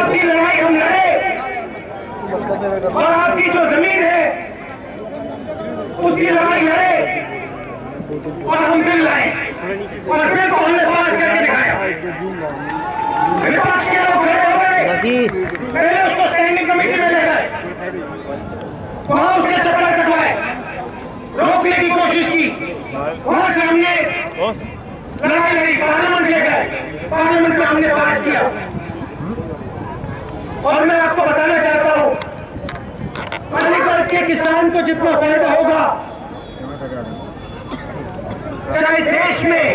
आपकी लड़ाई हम लड़े और आपकी जो जमीन है उसकी लड़ाई लड़े और हम बिल लाए और बिल को हमने पास करके दिखाया। विपक्ष के लोग खड़े हो गए, पहले उसको स्टैंडिंग कमेटी में ले गए, वहां उसके चक्कर कटवाए, रोकने की कोशिश की, वहां से हमने लड़ाई लड़ी, पार्लियामेंट ले गए, पार्लियामेंट में हमने पास किया। और मैं आपको बताना चाहता हूं, पानीपत के किसान को जितना फायदा होगा चाहे देश में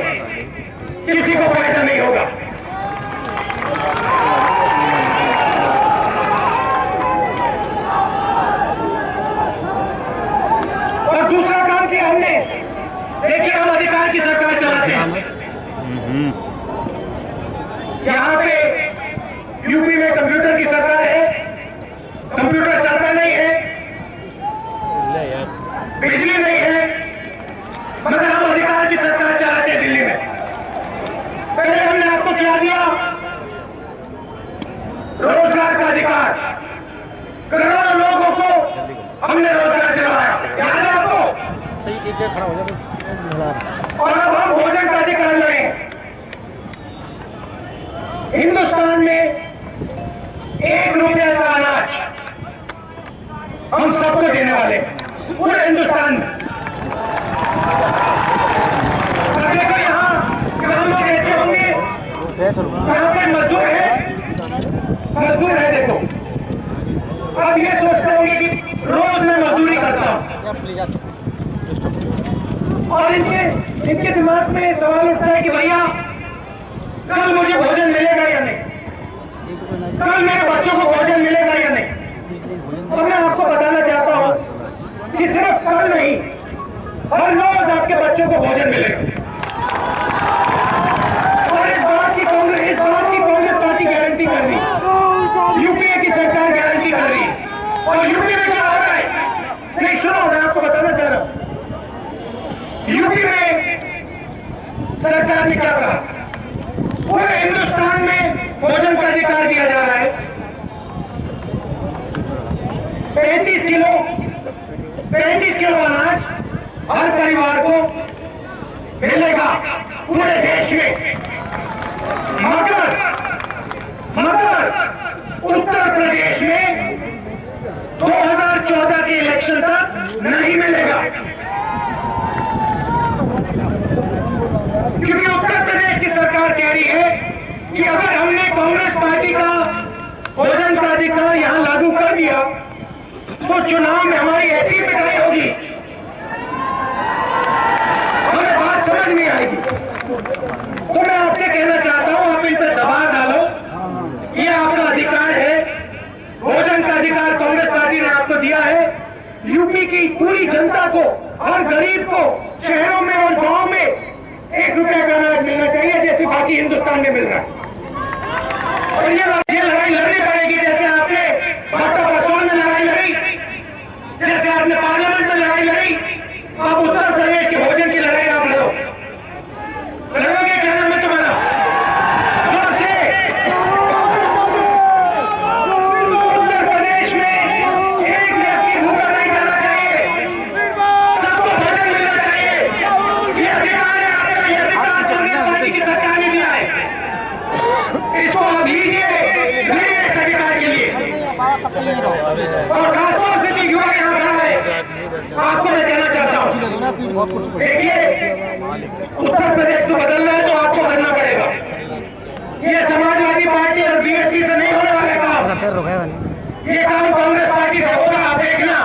किसी को फायदा नहीं होगा। और दूसरा काम किया हमने, देखिए हम अधिकार की सरकार चलाते हैं। यहां पे यूपी में कंप्यूटर की सरकार है, कंप्यूटर चलता नहीं है, बिजली नहीं है, मगर हम अधिकार की सरकार चलाते हैं दिल्ली में। पहले हमने आपको क्या दिया? रोजगार का अधिकार, करोड़ों लोगों को हमने रोजगार दिलवाया, याद है आपको? और अब हम भोजन का अधिकार लड़े। हिंदुस्तान में 1 रुपया का अनाज हम सबको देने वाले, पूरे हिंदुस्तान में। देखो यहाँ लोग ऐसे होंगे, यहाँ पे मजदूर है देखो, अब ये सोचते होंगे कि रोज मैं मजदूरी करता हूँ और इनके दिमाग में सवाल उठता है कि भैया कल मुझे भोजन मिलेगा या नहीं, कल मेरे बच्चों को भोजन मिलेगा या नहीं। और मैं आपको बताना चाहता हूं कि सिर्फ कल नहीं, हर रोज आपके बच्चों को भोजन मिलेगा। और इस बात की कांग्रेस पार्टी गारंटी कर रही है, यूपीए की सरकार गारंटी कर रही है। और यूपी में क्या हो रहा है? नहीं सुनो, मैं आपको बताना चाह रहा हूं, यूपी में सरकार ने क्या कहा? पूरे हिंदुस्तान में भोजन का अधिकार दिया जा रहा है। 35 किलो अनाज हर परिवार को मिलेगा पूरे देश में। मगर उत्तर प्रदेश में 2014 के इलेक्शन तक नहीं मिलेगा, क्योंकि उत्तर प्रदेश की सरकार कह रही है कि अगर हमने कांग्रेस पार्टी का भोजन का अधिकार यहां लागू कर दिया तो चुनाव में हमारी ऐसी पिटाई होगी, हमें बात समझ नहीं आएगी। तो मैं आपसे कहना चाहता हूं, आप इन पर दबाव डालो, ये आपका अधिकार है, भोजन का अधिकार कांग्रेस पार्टी ने आपको दिया है। यूपी की पूरी जनता को, हर गरीब को शहरों में और गांव में 1 रुपया का अनाज मिलना चाहिए, जैसे बाकी हिंदुस्तान में मिल रहा है। और ये लड़ाई लड़नी पड़ेगी, जैसे आपने भाटा पासवान में लड़ाई लड़ी, जैसे आपने पार्लियामेंट में लड़ाई लड़ी, अब उत्तर प्रदेश के भोजन की लड़ाई आप लड़ो। लड़ोगे? क्या नाम है तुम्हारा? जोर से। उत्तर प्रदेश में एक व्यक्ति भूखा नहीं जाना चाहिए, सबको भोजन मिलना चाहिए। ये अधिकार है आपका, ये अधिकार कांग्रेस पार्टी की सरकार ने दिया है। इसको आप लीजिए इस अधिकार के लिए। और खासतौर से जो युवा यहाँ खड़ा है, आपको मैं कहना चाहता हूँ, देखिए उत्तर प्रदेश को बदलना है तो आपको करना पड़ेगा। ये समाजवादी पार्टी और बीएसपी से नहीं होने वाला काम, ये काम कांग्रेस पार्टी से होगा, आप देखना।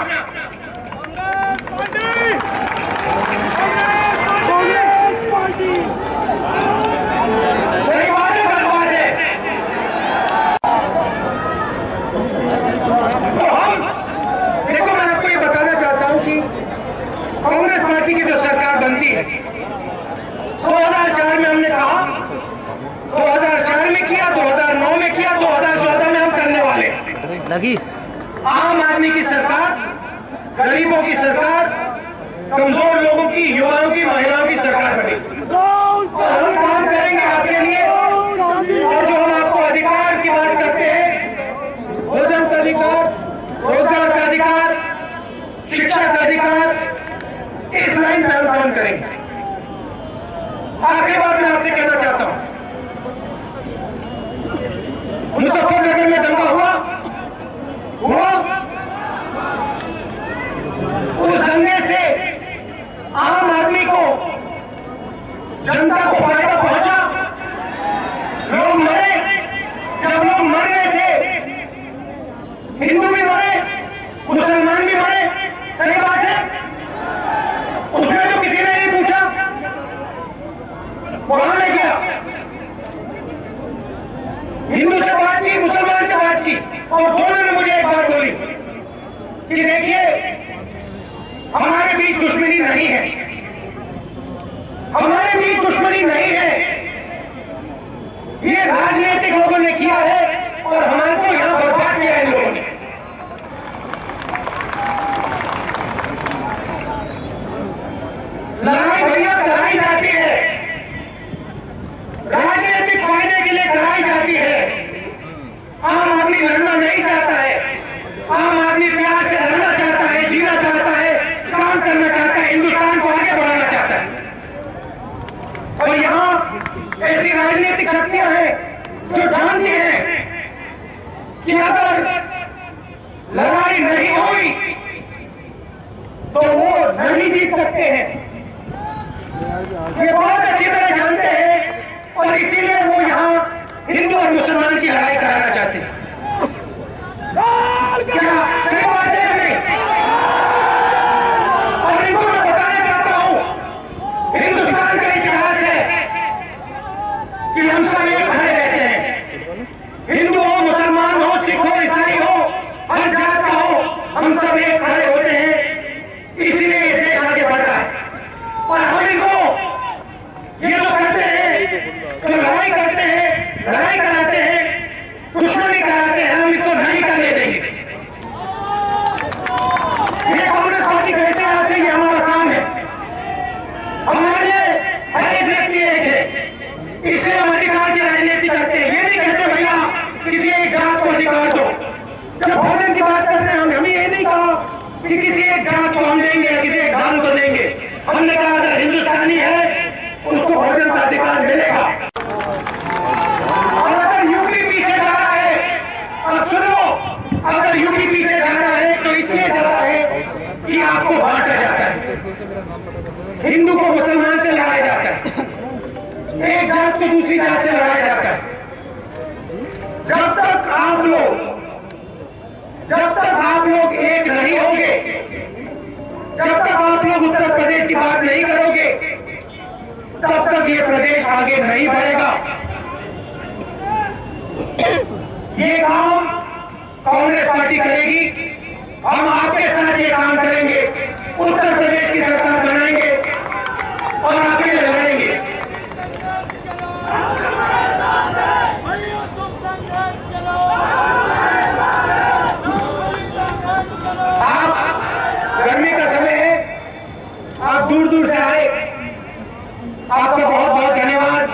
सही बात है, गलत बात है। तो हम देखो, मैं आपको ये बताना चाहता हूं कि कांग्रेस पार्टी की जो सरकार बनती है, 2004 में हमने कहा, 2004 में किया, 2009 में किया, 2014 में हम करने वाले लगी। आम आदमी की सरकार, गरीबों की सरकार, कमजोर लोगों की, युवाओं की, महिलाओं की सरकार बनी। और हम काम करेंगे आपके लिए। और जो हम आपको अधिकार की बात करते हैं, लाइन पे आंदोलन करेंगे। आखिरी बात मैं आपसे कहना चाहता हूं, मुजफ्फरनगर में दंगा हुआ, उस दंगे से आम आदमी को, जनता को फायदा पहुंचा, लोग मरे। जब लोग मर रहे थे, हिंदू भी मरे, मुसलमान भी मरे, सही बात है, उसमें तो किसी ने नहीं पूछा। वहां में गया, हिंदू से बात की, मुसलमान से बात की, और दोनों ने मुझे एक बात बोली कि देखिए, हमारे बीच दुश्मनी नहीं है, हमारे बीच दुश्मनी नहीं है, ये राजनीतिक लोगों ने किया है और हमारे को यहां बर्बाद किया है इन लोगों ने। लड़ाई भैया कराई जाती है, राजनीतिक फायदे के लिए कराई जाती है। आम आदमी लड़ना नहीं चाहता है, आम आदमी प्यार से रहना चाहता है, जीना चाहता है, काम करना चाहता है, हिंदुस्तान को आगे बढ़ाना चाहता है। और यहां ऐसी राजनीतिक शक्तियां हैं जो जानती हैं कि अगर लड़ाई नहीं हुई तो वो नहीं जीत सकते हैं, ये बहुत अच्छी तरह जानते हैं, और इसीलिए वो यहां हिंदू और मुसलमान की लड़ाई कराना चाहते हैं। क्या सही बात है या नहीं? और इनको मैं बताना चाहता हूं, हिंदुस्तान का इतिहास है कि हम सब एक खड़े रहते हैं, हिंदू हो, मुसलमान हो, सिख हो, ईसाई हो, हर जात का हो, हम सब एक खड़े होते हैं, इसलिए ये देश आगे बढ़ रहा है। और हम इनको ये जो करते हैं, जो लड़ाई करते हैं, लड़ाई कराते हैं, दुश्मनी कराते हैं, हम इनको नहीं करने देंगे। ये कांग्रेस पार्टी का इतिहास है, ये हमारा काम है, हमारे लिए हर एक व्यक्ति एक है, इसलिए हम अधिकार की राजनीति करते हैं। ये नहीं कहते भैया किसी एक जात को अधिकार दो। जब भोजन की बात कर रहे हैं, हमें ये नहीं कहा कि किसी एक जात को हम देंगे या किसी एक धर्म को देंगे। हमने कहा अगर हिंदुस्तानी है उसको भोजन का अधिकार मिलेगा। और अगर यूपी पीछे जा रहा है, अब सुन लो, अगर यूपी पीछे जा रहा है तो इसलिए जा रहा है कि आपको बांटा जाता है, हिंदू को मुसलमान से लड़ाया जाता है, एक जात को दूसरी जात से लड़ाया जाता है। जब तक आप लोग एक नहीं होंगे, जब तक आप लोग उत्तर प्रदेश की बात नहीं करोगे, तब तक ये प्रदेश आगे नहीं बढ़ेगा। ये काम कांग्रेस पार्टी करेगी, हम आपके साथ ये काम करेंगे, उत्तर प्रदेश की सरकार बनाएंगे और आपके लिए लड़ेंगे। आप, गर्मी का समय है, आप दूर दूर से आए, आपका बहुत बहुत धन्यवाद।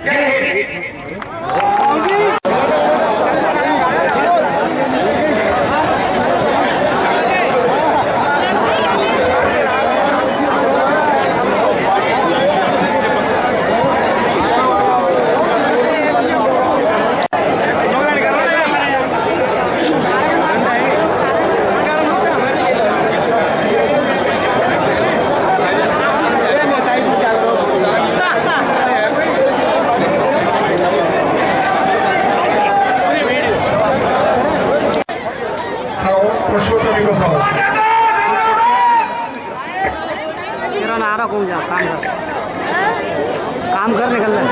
जय हिंद। काम कर निकल रहा है।